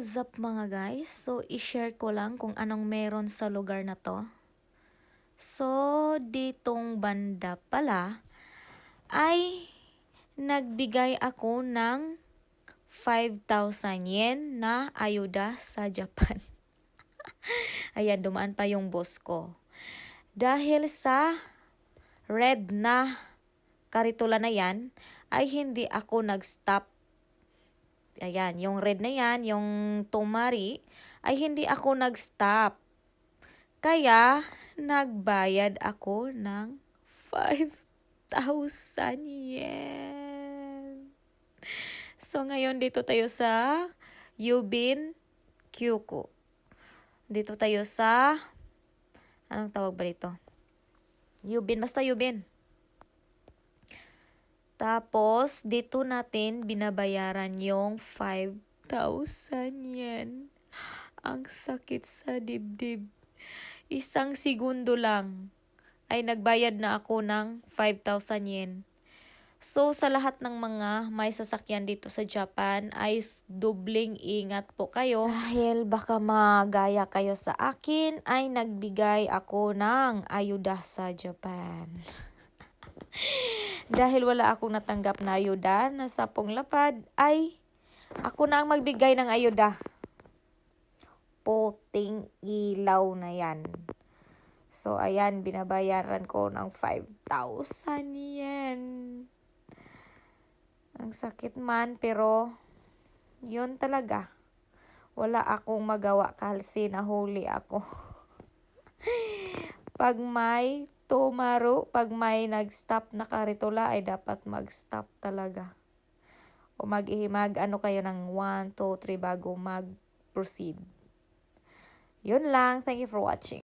What's up mga guys? So, i-share ko lang kung anong meron sa lugar na to. So, ditong banda pala ay nagbigay ako ng 5,000 yen na ayuda sa Japan. Ayan, dumaan pa yung boss ko. Dahil sa red na karitula na yan, ay hindi ako nag-stop. Ayan, yung red na yan, yung tumari, ay hindi ako nag-stop. Kaya, nagbayad ako ng 5,000 yen. So, ngayon dito tayo sa Yubin Kyuku. Dito tayo sa, anong tawag ba dito? Yubin, basta Yubin. Tapos, dito natin binabayaran yung 5,000 yen. Ang sakit sa dibdib. Isang segundo lang ay nagbayad na ako ng 5,000 yen. So, sa lahat ng mga may sasakyan dito sa Japan ay dobling ingat po kayo. Dahil baka magaya kayo sa akin, ay nagbigay ako ng ayuda sa Japan. Dahil wala akong natanggap na ayuda na sa lapad, ay ako na ang magbigay ng ayuda. Puting ilaw na yan. So, ayan, binabayaran ko ng 5,000 yen. Ang sakit man, pero yun talaga. Wala akong magawa kasi nahuli ako. Pag may pag may nag-stop na karitula, ay dapat mag-stop talaga. O ano kayo ng 1, 2, 3 bago mag-proceed. Yun lang. Thank you for watching.